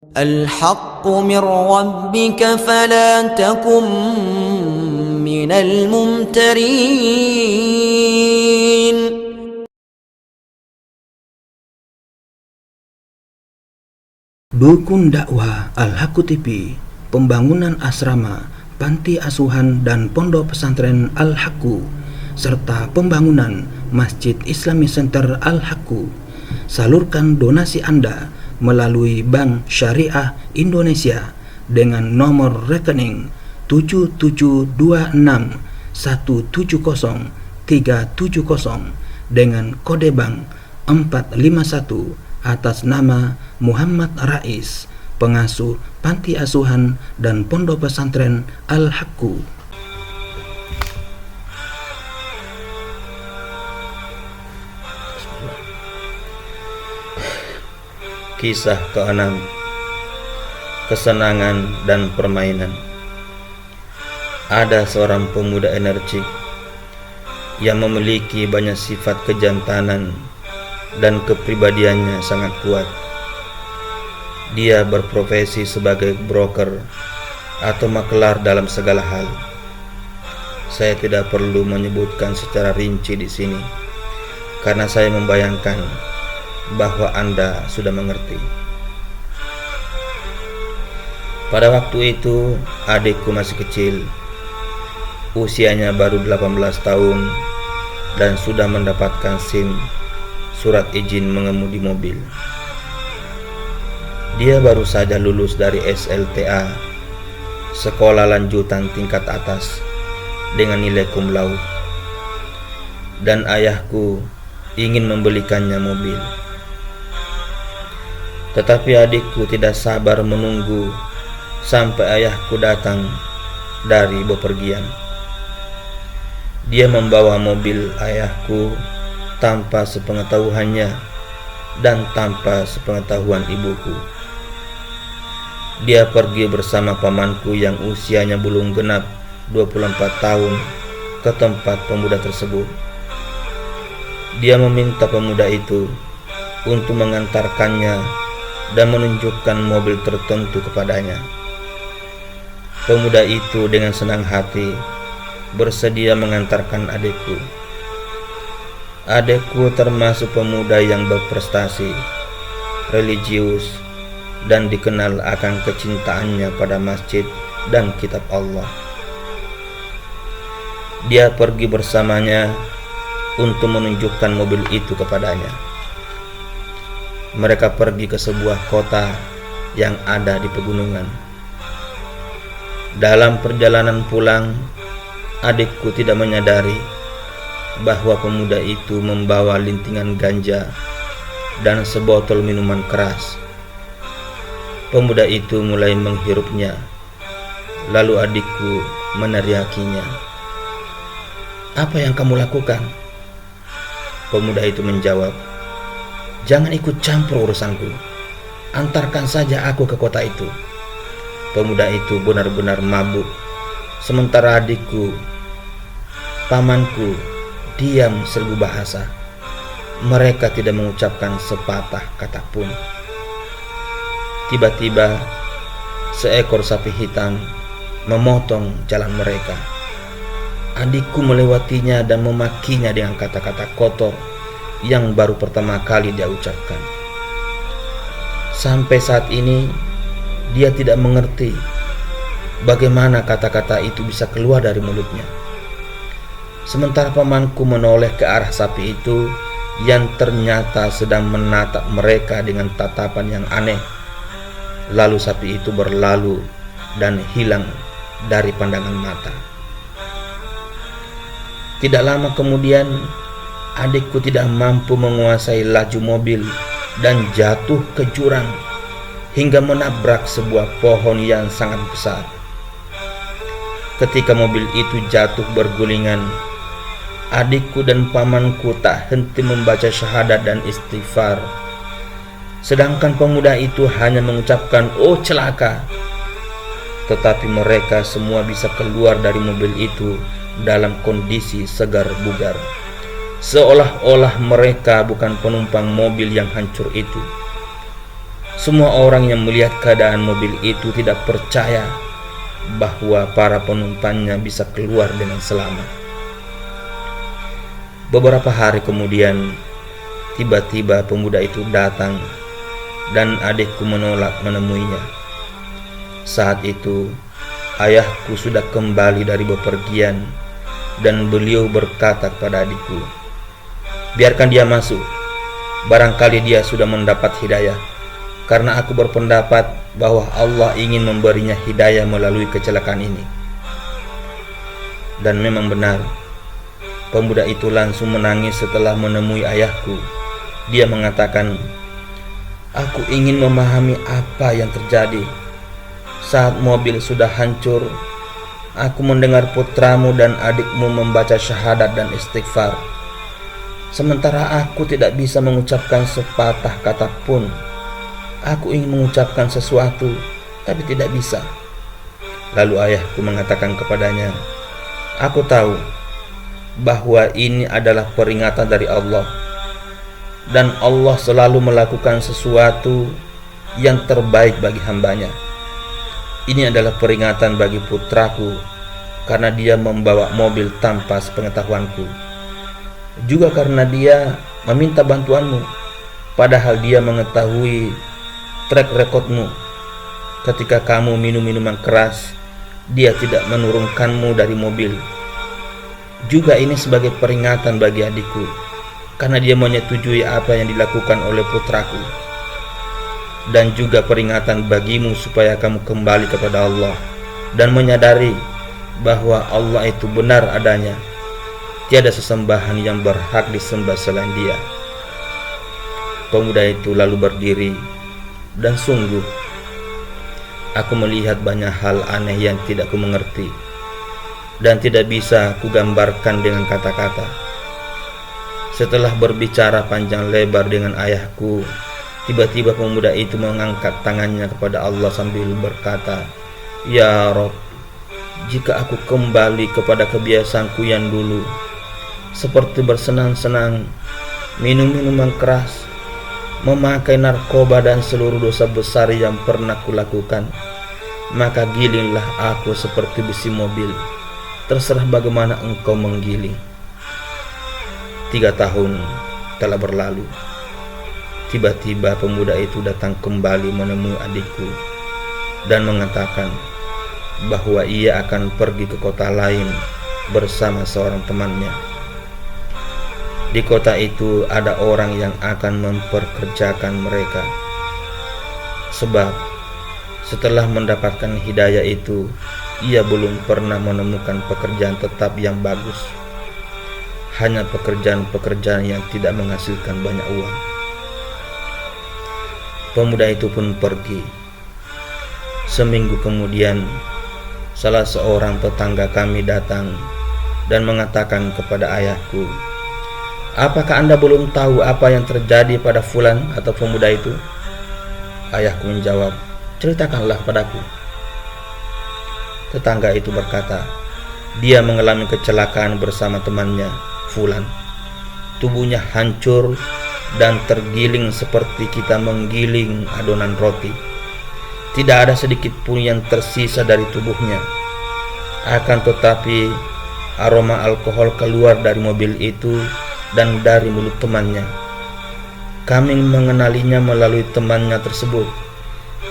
الحق من ربك فلا تكن من الممترين. Dukun dakwah Al-Haqqu TV, pembangunan asrama, panti asuhan dan pondok pesantren Al-Haqqu, serta pembangunan Masjid Islami Center Al-Haqqu. Salurkan donasi Anda melalui Bank Syariah Indonesia dengan nomor rekening 7726170370 dengan kode bank 451 atas nama Muhammad Rais, pengasuh panti asuhan dan pondok pesantren Al-Haqqu. Kisah ke-6, kesenangan dan permainan. Ada seorang pemuda energik yang memiliki banyak sifat kejantanan dan kepribadiannya sangat kuat. Dia berprofesi sebagai broker atau makelar dalam segala hal. Saya tidak perlu menyebutkan secara rinci di sini karena saya membayangkan bahwa Anda sudah mengerti. Pada waktu itu adikku masih kecil, usianya baru 18 tahun dan sudah mendapatkan SIM, surat izin mengemudi mobil. Dia baru saja lulus dari SLTA, sekolah lanjutan tingkat atas, dengan nilai cum laude, dan ayahku ingin membelikannya mobil. Tetapi adikku tidak sabar menunggu sampai ayahku datang dari bepergian. Dia membawa mobil ayahku tanpa sepengetahuannya dan tanpa sepengetahuan ibuku. Dia pergi bersama pamanku yang usianya belum genap 24 tahun ke tempat pemuda tersebut. Dia meminta pemuda itu untuk mengantarkannya dan menunjukkan mobil tertentu kepadanya. Pemuda itu dengan senang hati bersedia mengantarkan adikku. Adikku termasuk pemuda yang berprestasi, religius, dan dikenal akan kecintaannya pada masjid dan kitab Allah. Dia pergi bersamanya untuk menunjukkan mobil itu kepadanya. Mereka pergi ke sebuah kota yang ada di pegunungan. Dalam perjalanan pulang, adikku tidak menyadari bahwa pemuda itu membawa lintingan ganja dan sebotol minuman keras. Pemuda itu mulai menghirupnya, lalu adikku meneriakinya. "Apa yang kamu lakukan?" Pemuda itu menjawab, "Jangan ikut campur urusanku. Antarkan saja aku ke kota itu." Pemuda itu benar-benar mabuk, sementara adikku, pamanku, diam serbu bahasa. Mereka tidak mengucapkan sepatah kata pun. Tiba-tiba, seekor sapi hitam memotong jalan mereka. Adikku melewatinya dan memakinya dengan kata-kata kotor yang baru pertama kali dia ucapkan. Sampai saat ini dia tidak mengerti bagaimana kata-kata itu bisa keluar dari mulutnya. Sementara pamanku menoleh ke arah sapi itu yang ternyata sedang menatap mereka dengan tatapan yang aneh. Lalu sapi itu berlalu dan hilang dari pandangan mata. Tidak lama kemudian, adikku tidak mampu menguasai laju mobil dan jatuh ke jurang hingga menabrak sebuah pohon yang sangat besar. Ketika mobil itu jatuh bergulingan, adikku dan pamanku tak henti membaca syahadat dan istighfar. Sedangkan pemuda itu hanya mengucapkan "Oh celaka." Tetapi mereka semua bisa keluar dari mobil itu dalam kondisi segar bugar, seolah-olah mereka bukan penumpang mobil yang hancur itu. Semua orang yang melihat keadaan mobil itu tidak percaya bahwa para penumpangnya bisa keluar dengan selamat. Beberapa hari kemudian, tiba-tiba pemuda itu datang dan adikku menolak menemuinya. Saat itu, ayahku sudah kembali dari bepergian dan beliau berkata kepada adikku, "Biarkan dia masuk, barangkali dia sudah mendapat hidayah." Karena aku berpendapat bahwa Allah ingin memberinya hidayah melalui kecelakaan ini. Dan memang benar, pemuda itu langsung menangis setelah menemui ayahku. Dia mengatakan, "Aku ingin memahami apa yang terjadi. Saat mobil sudah hancur, aku mendengar putramu dan adikmu membaca syahadat dan istighfar. Sementara aku tidak bisa mengucapkan sepatah kata pun. Aku ingin mengucapkan sesuatu, tapi tidak bisa." Lalu ayahku mengatakan kepadanya, "Aku tahu bahwa ini adalah peringatan dari Allah, dan Allah selalu melakukan sesuatu yang terbaik bagi hambanya. Ini adalah peringatan bagi putraku karena dia membawa mobil tanpa sepengetahuanku, juga karena dia meminta bantuanmu, padahal dia mengetahui track recordmu. Ketika kamu minum minuman keras, dia tidak menurunkanmu dari mobil. Juga ini sebagai peringatan bagi adikku, karena dia menyetujui apa yang dilakukan oleh putraku. Dan juga peringatan bagimu supaya kamu kembali kepada Allah dan menyadari bahwa Allah itu benar adanya. Tiada sesembahan yang berhak disembah selain Dia." Pemuda itu lalu berdiri, dan sungguh aku melihat banyak hal aneh yang tidak ku mengerti dan tidak bisa kugambarkan dengan kata-kata. Setelah berbicara panjang lebar dengan ayahku, tiba-tiba pemuda itu mengangkat tangannya kepada Allah sambil berkata, "Ya Rob, jika aku kembali kepada kebiasaanku yang dulu, seperti bersenang-senang, minum minuman keras, memakai narkoba dan seluruh dosa besar yang pernah kulakukan, maka gilinglah aku seperti besi mobil. Terserah bagaimana engkau menggiling." 3 tahun telah berlalu. Tiba-tiba pemuda itu datang kembali menemui adikku dan mengatakan bahwa ia akan pergi ke kota lain bersama seorang temannya. Di kota itu ada orang yang akan memperkerjakan mereka. Sebab setelah mendapatkan hidayah itu, ia belum pernah menemukan pekerjaan tetap yang bagus. Hanya pekerjaan-pekerjaan yang tidak menghasilkan banyak uang. Pemuda itu pun pergi. Seminggu kemudian, salah seorang tetangga kami datang dan mengatakan kepada ayahku, "Apakah Anda belum tahu apa yang terjadi pada fulan atau pemuda itu?" Ayahku menjawab, "Ceritakanlah padaku." Tetangga itu berkata, "Dia mengalami kecelakaan bersama temannya, fulan. Tubuhnya hancur dan tergiling seperti kita menggiling adonan roti. Tidak ada sedikit pun yang tersisa dari tubuhnya. Akan tetapi aroma alkohol keluar dari mobil itu dan dari mulut temannya. Kami mengenalinya melalui temannya tersebut,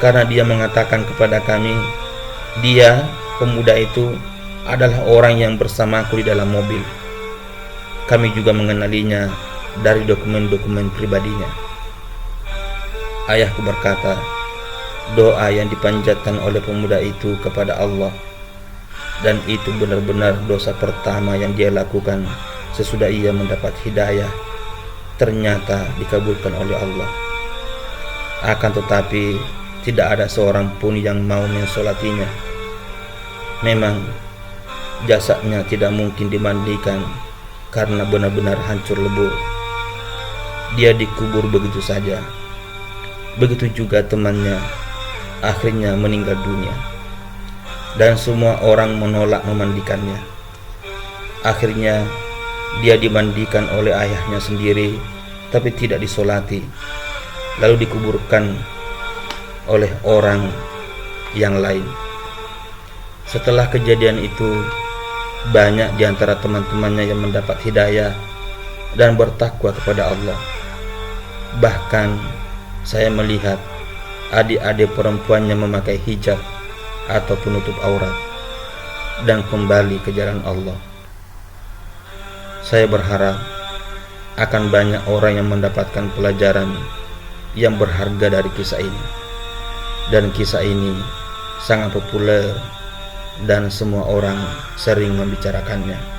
karena dia mengatakan kepada kami, dia, pemuda itu, adalah orang yang bersamaku di dalam mobil. Kami juga mengenalinya dari dokumen-dokumen pribadinya." Ayahku berkata, doa yang dipanjatkan oleh pemuda itu kepada Allah, dan itu benar-benar dosa pertama yang dia lakukan sesudah ia mendapat hidayah, ternyata dikabulkan oleh Allah. Akan tetapi tidak ada seorang pun yang mau mensolatinya. Memang jasadnya tidak mungkin dimandikan karena benar-benar hancur lebur. Dia dikubur begitu saja. Begitu juga temannya akhirnya meninggal dunia, dan semua orang menolak memandikannya. Akhirnya dia dimandikan oleh ayahnya sendiri, tapi tidak disolati, lalu dikuburkan oleh orang yang lain. Setelah kejadian itu, banyak di antara teman-temannya yang mendapat hidayah dan bertakwa kepada Allah. Bahkan saya melihat adik-adik perempuannya memakai hijab atau penutup aurat dan kembali ke jalan Allah. Saya berharap akan banyak orang yang mendapatkan pelajaran yang berharga dari kisah ini. Dan kisah ini sangat populer dan semua orang sering membicarakannya.